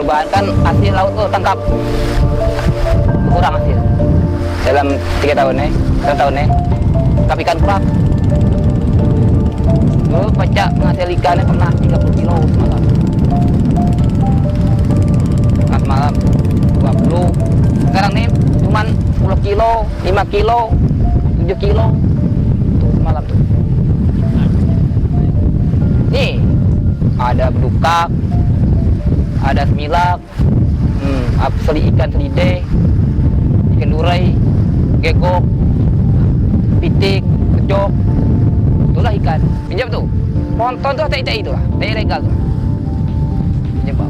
Kebanyakan hasil laut tuh tangkap kurang hasil dalam 3 tahun nih, 1 tahun nih. Tangkap ikan kurang. Dulu pecah menghasil ikannya pernah 30 kilo semalam. Semalam 20. Sekarang nih cuman 10 kilo, 5 kilo, 7 kilo tuh semalam tuh. Nih ada bedukak, ada semilak, ikan selide, ikan durai, gegok, pitik, kecok, itulah ikan. Pinjam tuh, ponton tuh tai-tai itu lah, tai legal tuh. Pinjam Pak.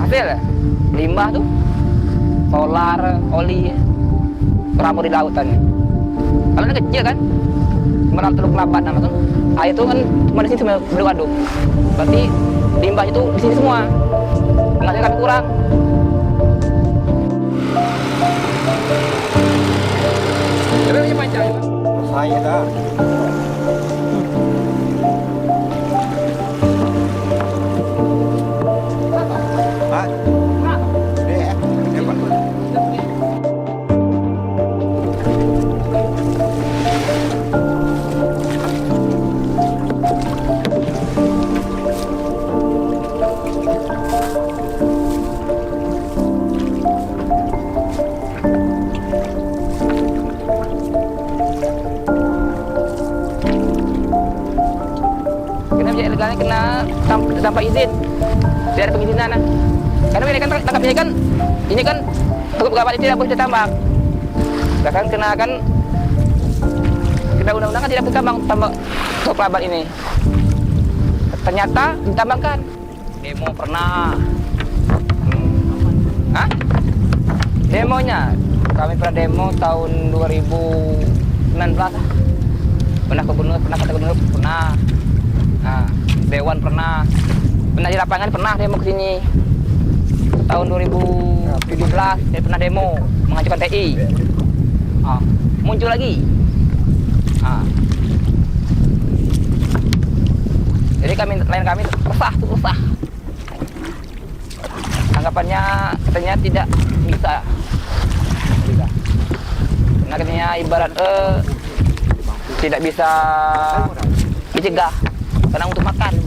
Hasil ya, limbah tuh, solar, oli, beramur di lautan. Kalau ini kecil kan, cuma Teluk Labat nama tuh. Air itu kan cuma di sini cuma belum aduk. Berarti limbah itu di sini semua. Penghasilan kami kurang. Jadi panjang. Saya dah. Hah? Dek, hebat. Ilegalnya kena tanpa izin, tidak ada pengizinan. Karena ini kan tangkap ini kan Teluk Labat itu tidak boleh ditambang. Bahkan kena undang-undang kan tidak boleh tambang Teluk Labat ini. Ternyata ditambangkan. Demo pernah. Hah? Demonya kami pernah demo tahun 2019. Pernah kata gubernur pernah. Nah, Dewan pernah di lapangan pernah demo ke sini tahun 2017 saya pernah demo mengajukan TI. Muncul lagi. Jadi klien kami resah. Anggapannya katanya tidak bisa. Karena katanya ibarat tidak bisa dicegah. Karena untuk makan.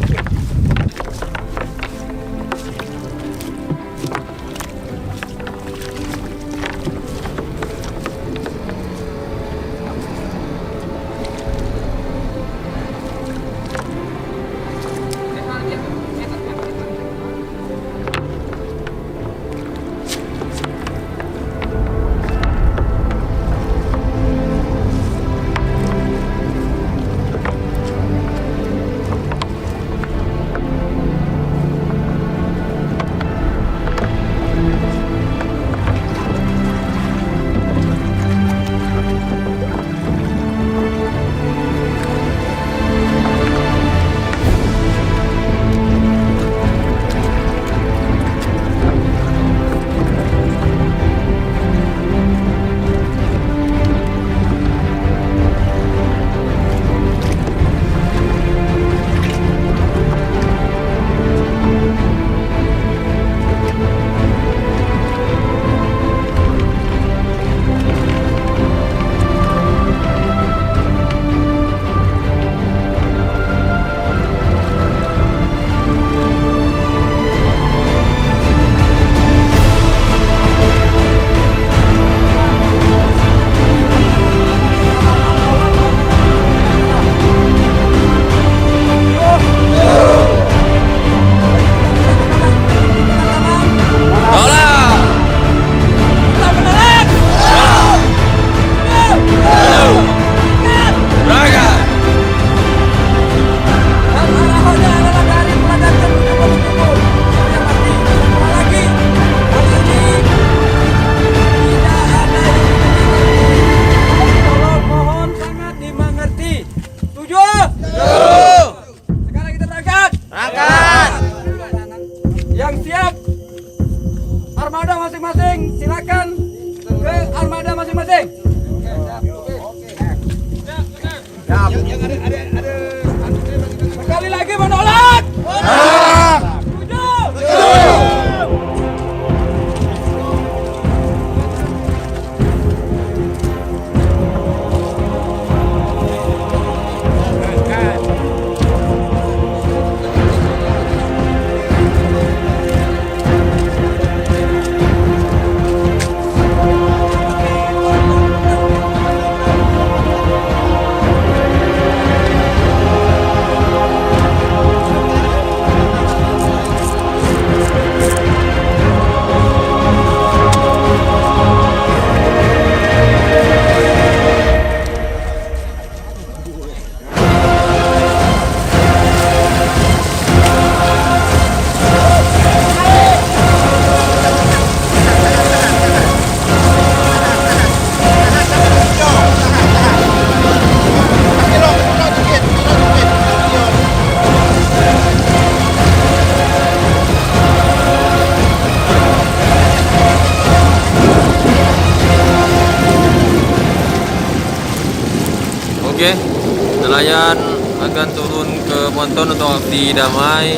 nelayan akan turun ke ponton untuk aksi damai,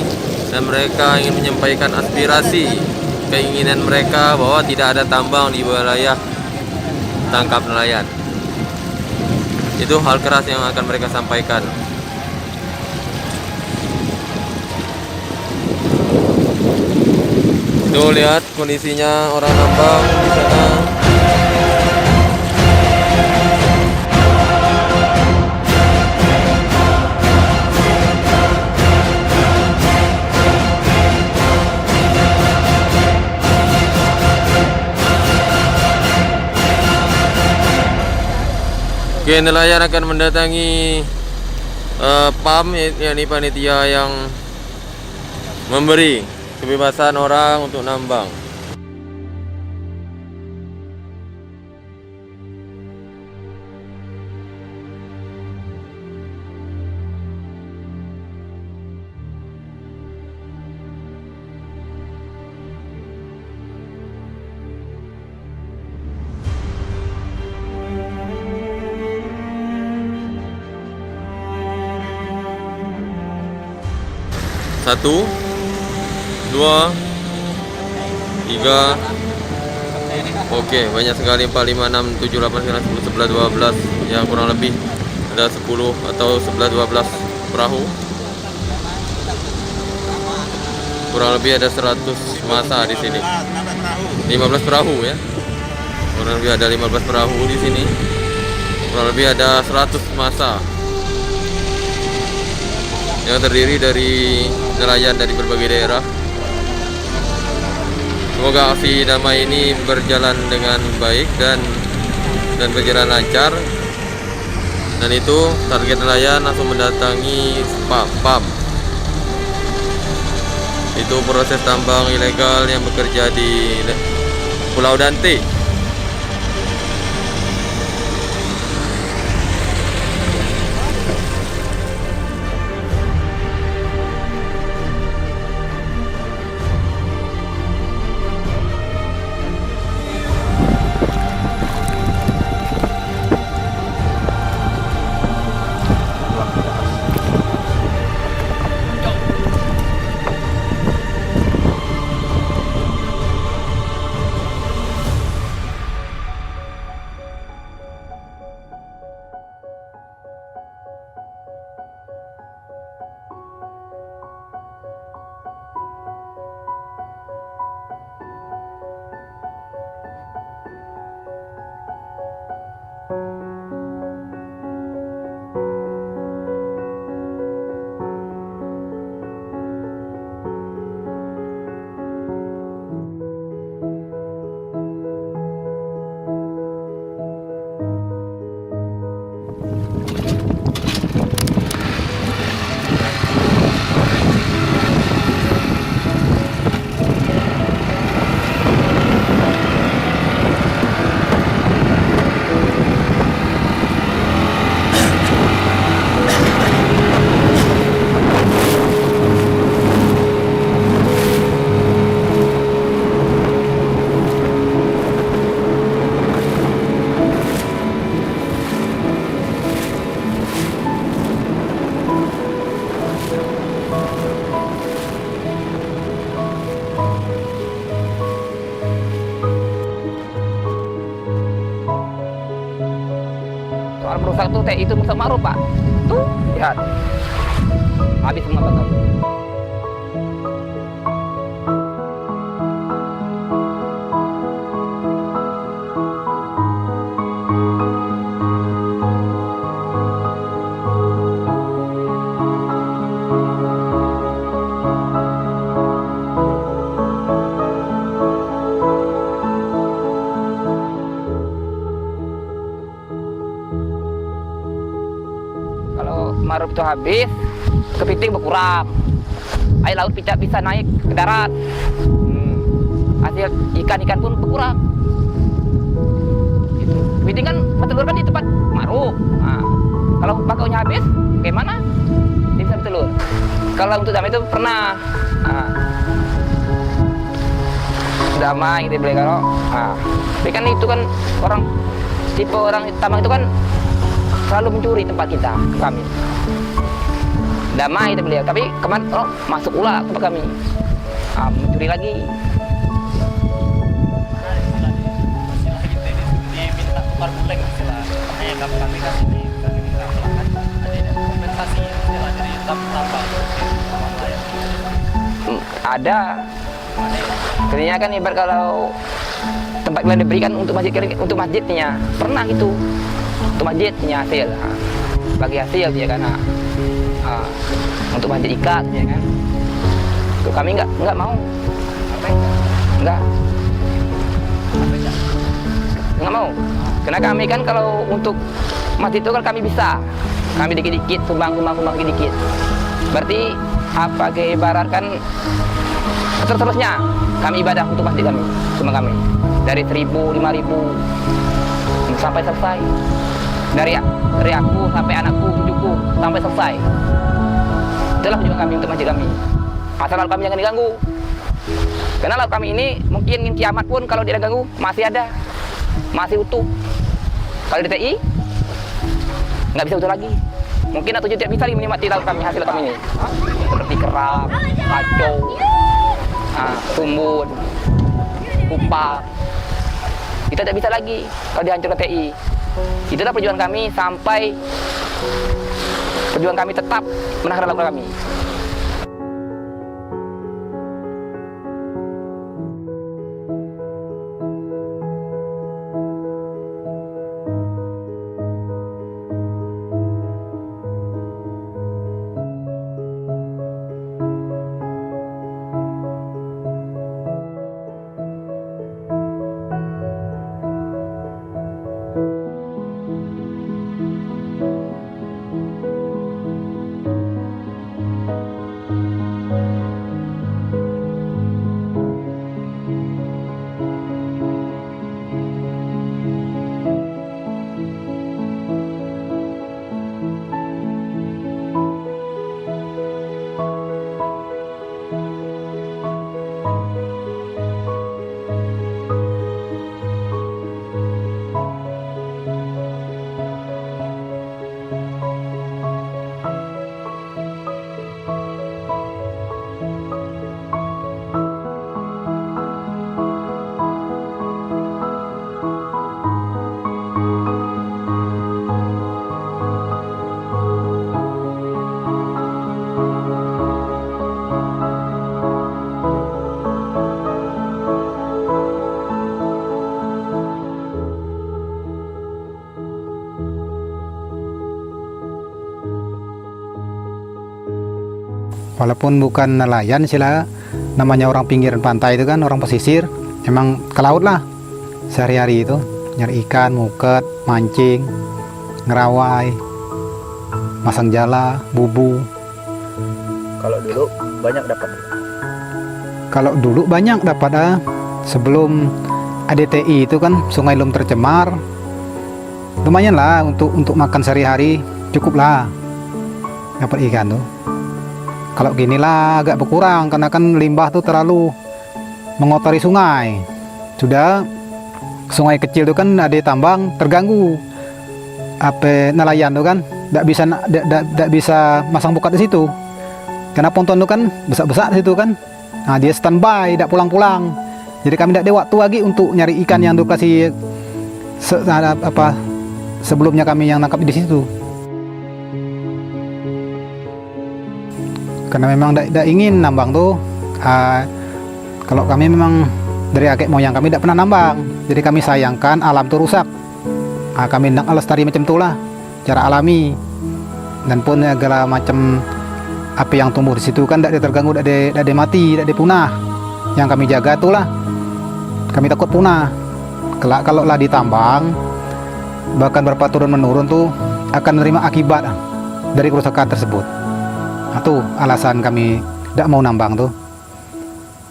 dan mereka ingin menyampaikan aspirasi keinginan mereka bahwa tidak ada tambang di wilayah tangkap nelayan. Itu hal keras yang akan mereka sampaikan. Tuh lihat kondisinya orang nambang di sana. Oke, nelayan akan mendatangi PAM, yakni panitia yang memberi kebebasan orang untuk nambang. Satu, dua, tiga. Oke, banyak sekali. 4, 5, 6, 7, 8, 9, 10, 11, 12. Ya, kurang lebih ada 10 atau 11, 12 perahu. Kurang lebih ada 100 masa di sini. 15 perahu ya. Kurang lebih ada 15 perahu di sini. Kurang lebih ada 100 masa yang terdiri dari nelayan dari berbagai daerah. Semoga aksi damai ini berjalan dengan baik dan berjalan lancar. Dan itu target nelayan langsung mendatangi PAM. Itu proses tambang ilegal yang bekerja di Pulau Dante. Soal merusak tuh itu merusak maruf Pak. Tuh lihat, habis semua betul. Maruf itu habis, kepiting berkurang, air laut bisa naik ke darat, hasil ikan-ikan pun berkurang. Gitu. Kepiting kan bertelur kan di tempat maruf. Nah, kalau bakaunya habis, bagaimana? Dia bisa bertelur. Kalau untuk damai itu pernah, damai gitu boleh kalau. Tapi kan itu kan tipe orang tambang itu kan selalu mencuri tempat kita, kami. Damai beliau, tapi kemarin masuk pula ke kami, mencuri lagi. Minta tukar bulan istilah, kami kasih kami minta pelahan, ada kompensasi istilah dari tambah. Ada. Sebenarnya kan ibarat kalau tempat yang diberikan untuk masjidnya pernah gitu, untuk masjidnya hasil, bagi hasil dia kan, untuk masjid ikat ya kan. Untuk kami nggak mau, nggak mau, karena kami kan kalau untuk masjid itu kan kami dikit-dikit sumbang dikit-dikit. Berarti apa ibaratkan terus-terusnya kami ibadah untuk masjid kami, cuma kami dari 1.000, 5.000 sampai selesai, dari aku sampai anakku, cucuku sampai selesai. Itulah perjuangan kami untuk masjid kami. Asal kami jangan diganggu, karena laut kami ini mungkin kiamat pun kalau tidak diganggu masih ada, masih utuh. Kalau di TI nggak bisa utuh lagi. Mungkin atau tidak bisa menikmati laut kami, hasil kami ini seperti kerang, kacau, sumbun, kupang. Kita tidak bisa lagi kalau dihancurkan TI. Itulah perjuangan kami sampai perjuangan kami tetap menahan laut kami. Walaupun bukan nelayan sila, namanya orang pinggiran pantai itu kan, orang pesisir, emang ke laut lah sehari-hari itu, nyari ikan, muket, mancing, ngerawai, masang jala, bubu. Kalau dulu banyak dapat. Kalau dulu banyak dapat sebelum ADTI itu kan sungai belum tercemar, lumayan lah untuk makan sehari-hari, cukup lah dapat ikan tuh. Kalau gini lah agak berkurang karena kan limbah tuh terlalu mengotori sungai. Sudah sungai kecil tuh kan ada tambang terganggu. Apa nelayan tuh kan tidak bisa masang bukat di situ. Karena ponton tuh kan besar-besar di situ kan. Nah, dia standby, tidak pulang-pulang. Jadi kami tidak ada waktu lagi untuk nyari ikan yang tuh kasih sebelumnya kami yang nangkap di situ. Karena memang tidak ingin nambang tuh, kalau kami memang dari kakek moyang kami tidak pernah nambang, jadi kami sayangkan alam tuh rusak. Kami hendak lestari macam itulah, cara alami, dan pun segala macam apa yang tumbuh di situ kan tidak terganggu, tidak mati, tidak punah. Yang kami jaga itulah, kami takut punah. Kalau lah ditambang, bahkan berapa turun menurun tuh akan menerima akibat dari kerusakan tersebut. Itu alasan kami tidak mau nambang tuh.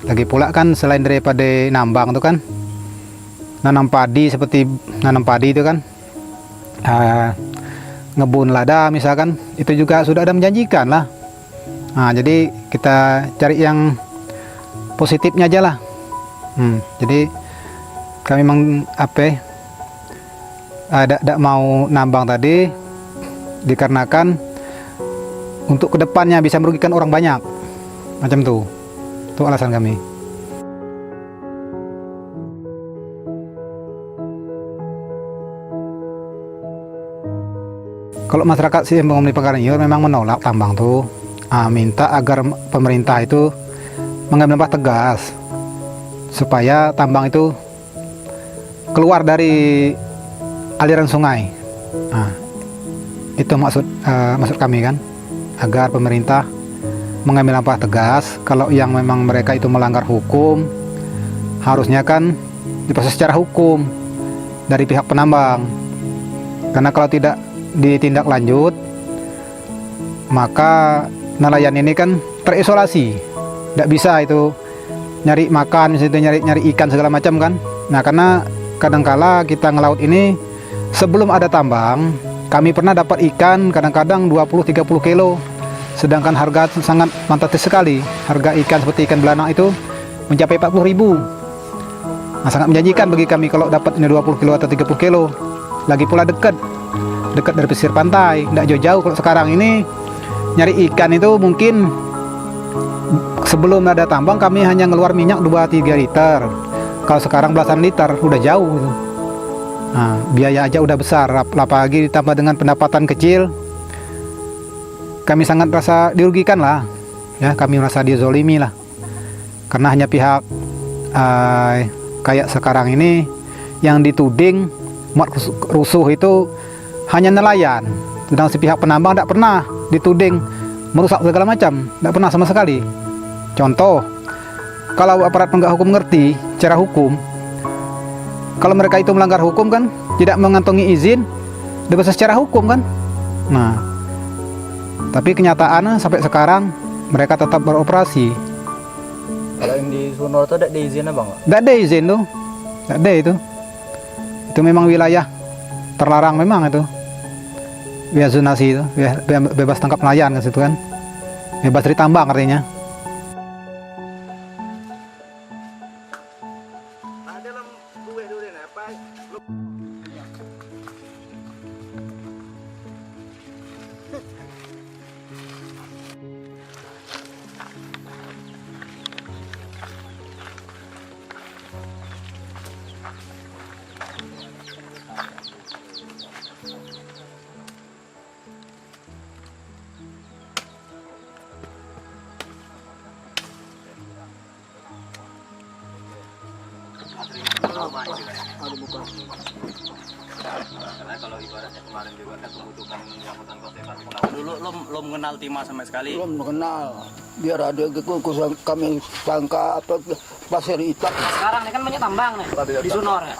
Lagi pula kan selain daripada nambang tuh kan, nanam padi itu kan, ngebun lada misalkan, itu juga sudah ada menjanjikan lah. Nah, jadi kita cari yang positifnya aja lah. Jadi kami memang tidak mau nambang tadi dikarenakan untuk kedepannya bisa merugikan orang banyak, macam tuh. Itu alasan kami. Kalau masyarakat sih yang mengambil perkara ini memang menolak tambang tuh, minta agar pemerintah itu mengambil langkah tegas supaya tambang itu keluar dari aliran sungai. Itu maksud kami kan, agar pemerintah mengambil langkah tegas. Kalau yang memang mereka itu melanggar hukum, harusnya kan diproses secara hukum dari pihak penambang. Karena kalau tidak ditindak lanjut, maka nelayan ini kan terisolasi, tidak bisa itu nyari makan, misalnya nyari ikan segala macam kan. Nah, karena kadangkala kita ngelaut ini sebelum ada tambang, kami pernah dapat ikan kadang-kadang 20-30 kilo, sedangkan harga sangat fantastis sekali. Harga ikan seperti ikan belanang itu mencapai 40.000. Nah, sangat menjanjikan bagi kami kalau dapat ini 20 kilo atau 30 kilo. Lagi pula dekat dari pesisir pantai, tidak jauh-jauh. Kalau sekarang ini nyari ikan itu mungkin sebelum ada tambang kami hanya ngeluar minyak 2-3 liter. Kalau sekarang belasan liter, udah jauh gitu. Nah, biaya aja udah besar, apalagi ditambah dengan pendapatan kecil. Kami sangat merasa dirugikan lah, ya, kami merasa dizolimi lah. Karena hanya pihak kayak sekarang ini yang dituding muat rusuh itu hanya nelayan, sedang si pihak penambang tidak pernah dituding merusak segala macam, tidak pernah sama sekali. Contoh, kalau aparat penegak hukum ngerti secara hukum, kalau mereka itu melanggar hukum kan tidak mengantongi izin, diproses secara hukum kan. Nah, tapi kenyataannya sampai sekarang mereka tetap beroperasi. Kalau yang di Sunor itu ada izin bang? Tidak ada izin tuh, tidak ada itu. Itu memang wilayah terlarang memang itu. Wilayah zonasi itu, bebas tangkap nelayan ke situ kan. Bebas dari tambang artinya. Karena kalau ibaratnya kemarin juga ada kebutuhan angkutan kota. Dulu lo mengenal Tima sama sekali? Belum mengenal. Biar ada kekuasaan kami sangka apa pasir hitam. Sekarang ini kan banyak tambang nih di Sunor ya.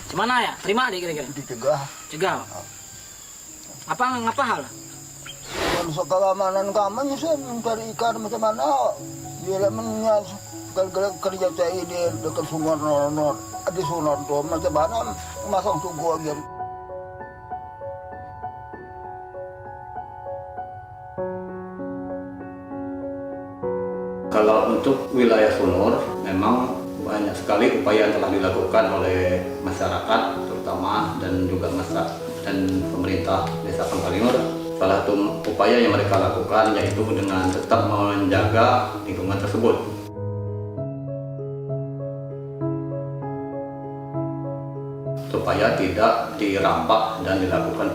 Gimana ya? Terima deh kira-kira. Dicegah. Cegah. Apa ngapa hal? Dan keamanan kami sih mencari ikan macam mana? Dia mennya kerja saya di dekat Sunor Nor. Di Sunor tuh macam mana masang tunggu aja. Kalau untuk wilayah Sunor, memang banyak sekali upaya yang telah dilakukan oleh masyarakat, terutama dan juga masyarakat dan pemerintah Desa Pangkalingur. Salah satu upaya yang mereka lakukan yaitu dengan tetap menjaga lingkungan tersebut. Supaya tidak dirampak dan dilakukan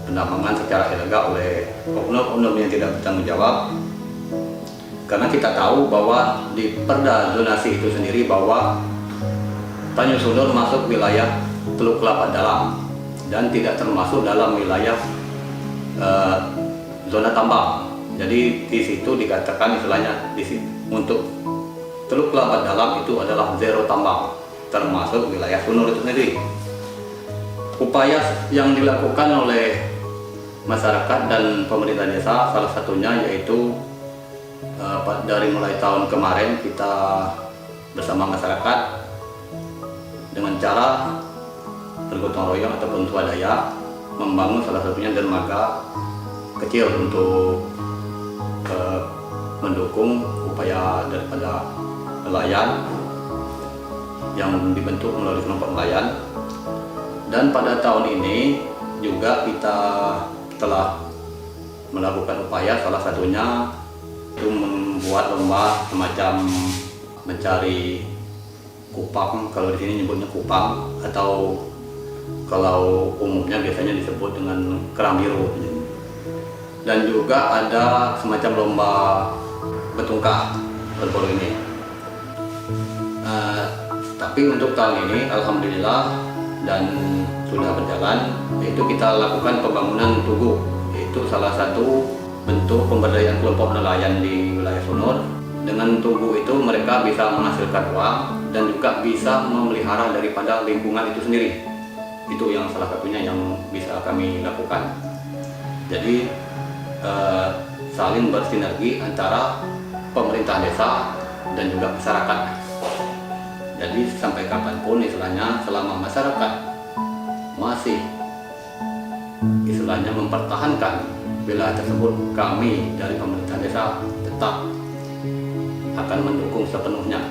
penambangan secara ilegal oleh oknum-oknum yang tidak bertanggung jawab. Karena kita tahu bahwa di Perda zonasi itu sendiri bahwa Tanjung Sunur masuk wilayah Teluk Kelapa Dalam dan tidak termasuk dalam wilayah zona tambang. Jadi di situ dikatakan istilahnya untuk Teluk Kelapa Dalam itu adalah zero tambang, termasuk wilayah Sunur itu sendiri. Upaya yang dilakukan oleh masyarakat dan pemerintah desa salah satunya yaitu dari mulai tahun kemarin kita bersama masyarakat dengan cara bergotong royong ataupun swadaya membangun salah satunya dermaga kecil untuk mendukung upaya daripada nelayan yang dibentuk melalui kelompok nelayan. Dan pada tahun ini juga kita telah melakukan upaya, salah satunya itu membuat lomba semacam mencari kupang, kalau di sini nyebutnya kupang, atau kalau umumnya biasanya disebut dengan kerang biru. Dan juga ada semacam lomba betungkah baru-baru ini. Tapi untuk tahun ini alhamdulillah dan sudah berjalan, yaitu kita lakukan pembangunan tugu. Itu salah satu bentuk pemberdayaan kelompok nelayan di wilayah Sunur. Dengan tugu itu mereka bisa menghasilkan uang dan juga bisa memelihara daripada lingkungan itu sendiri. Itu yang salah satunya yang bisa kami lakukan. Jadi saling bersinergi antara pemerintah desa dan juga masyarakat. Jadi sampai kapanpun istilahnya, selama masyarakat masih istilahnya mempertahankan wilayah tersebut, kami dari pemerintah desa tetap akan mendukung sepenuhnya.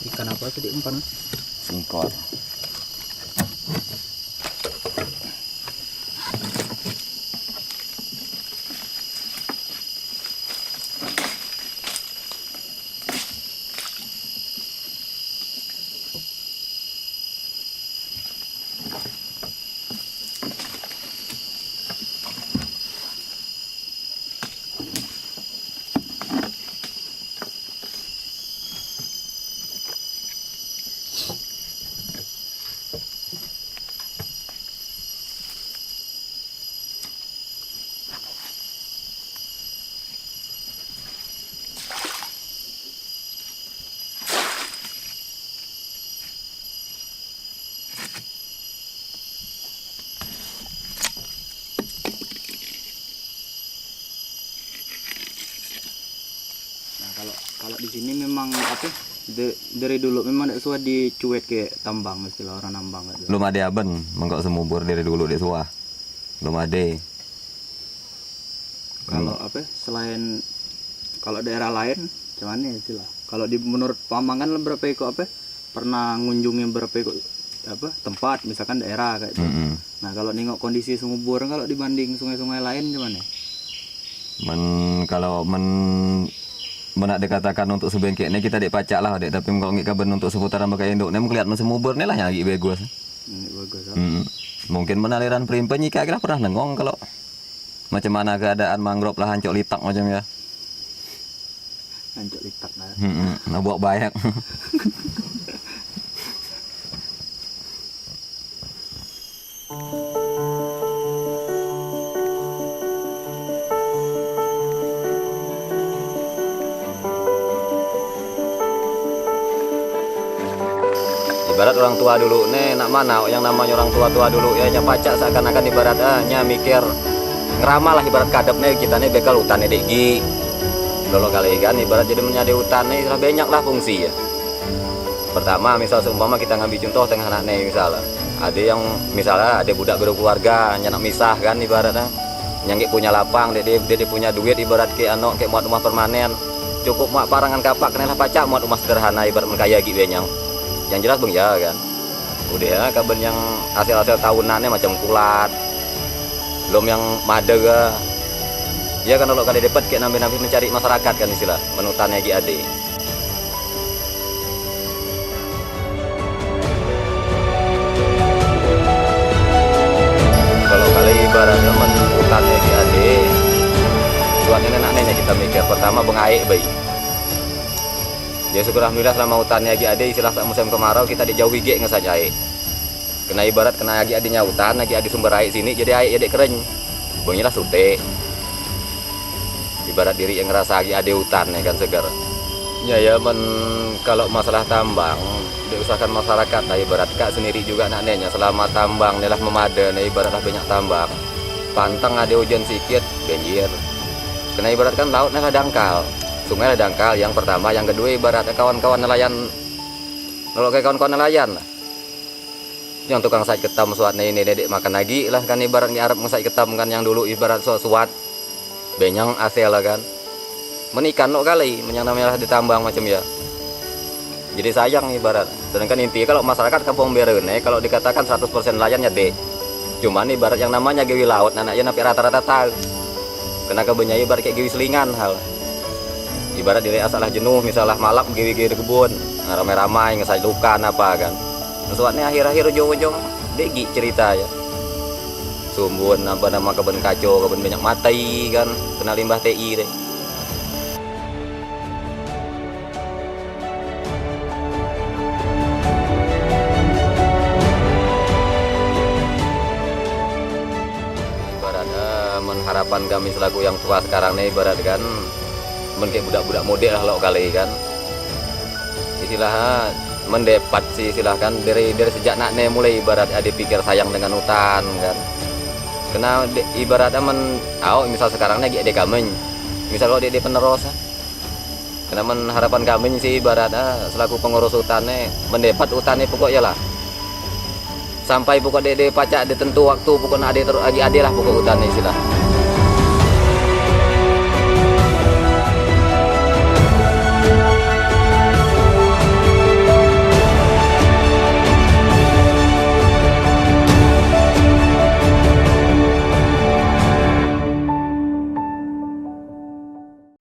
Ikan apa tadi umpan? Singkor. Kalau di sini memang apa? Dari dulu memang tidak suka dicuet ke tambang, istilah orang nambang gitu. Belum ada aben, mengkok semubur dari dulu di suah. Belum ada. Kalau apa? Selain kalau daerah lain, cuman istilah. Kalau di menurut Pamangan berapa ekor apa? Pernah ngunjungi berapa ekor apa tempat, misalkan daerah kayak itu. Nah kalau nengok kondisi sumur kalau dibanding sungai-sungai lain gimana? Kalau nak dikatakan untuk sebengkek ini kita dipacak lah dek, tapi kalau nggak kaben untuk seputaran pakai induk ini kelihatan semubur nih lah yang lagi bagus. Bagus. Mungkin penaliran perimpen nyika kira pernah nengong kalau macam mana keadaan mangrove lah hancur litak macam ya. Hancur litak lah. Nah buat banyak. Ibarat orang tua dulu nih, nak mana yang namanya orang tua dulu ya pacak seakan-akan ibaratnya mikir ngeramal lah ibarat kadep nih kita nih bekal hutan nih degi dulu kali kan ibarat jadi menjadi hutan nih sudah banyak lah fungsi ya. Pertama misal seumpama kita ngambil contoh tengah anak nih misalnya ada yang misalnya ada budak keluarga yang nak misah kan ibaratnya yang punya lapang dia punya duit ibarat ke anak kayak muat rumah permanen cukup mak parangan kapak kena pacak muat rumah sederhana ibarat kaya gitu benyang. Yang jelas bang ya kan udah ya kaben yang hasil tahunannya macam kulat belum yang made ga ya kan kalau kali dapat kayak nabi mencari masyarakat kan istilah menutannya GAD. nenek kita mikir pertama bengaik baik. Ya syukur alhamdulillah selama hutannya lagi ada istilah tak musim kemarau kita dijauhi gek ngesaj air. Kena ibarat kena lagi adanya hutan, lagi ada sumber air sini jadi air jadi kering. Bunyilah sute. Ibarat diri yang ngerasa lagi ada hutan ya kan segar. Ya kalau masalah tambang diusahakan masyarakat nah ibarat kak sendiri juga anaknya selama tambang inilah memadan nah ibaratlah banyak tambang. Pantang ada hujan sedikit banjir. Kena ibarat kan laut adalah dangkal. Sungai lah dangkal yang pertama, yang kedua ibaratnya kawan-kawan nelayan. Kalau kayak kawan-kawan nelayan yang tukang sai ketam suat ini dedek makan lagi lah kan ibaratnya Arab ngesai ketam kan yang dulu ibarat suat benyang asel lah kan. Menikan lo kali yang namanya ditambang macam ya. Jadi sayang ibarat. Sedangkan inti kalau masyarakat Kampung Berene kalau dikatakan 100% nelayannya dek. Cuman ibarat yang namanya gawi laut anaknya napi rata-rata tahu. Kena kebenyai ibarat kayak gawi selingan hal. Ibarat diri asalah jenuh misalnya malap gawi-gawi di kebun ramai-ramai ngesai lukan apa kan. Sesuatnya akhir-akhir ujung-ujung degi cerita ya. Sumbun apa nama kebun kacau, kebun banyak mati kan, kena limbah TI deh. Harapan kami selaku yang tua sekarang nih ibarat kan kayak budak-budak model lah lo kali kan istilahnya mendepat sih silahkan dari sejak nakne mulai ibarat ada pikir sayang dengan hutan kan kena ibaratnya misal sekarang lagi ada kami misal kalau dia penerus kena harapan kami sih ibaratnya selaku pengurus hutannya mendepat hutannya pokoknya lah sampai pokok dede pacak ditentu waktu pokoknya ada lagi ada lah pokok hutannya istilah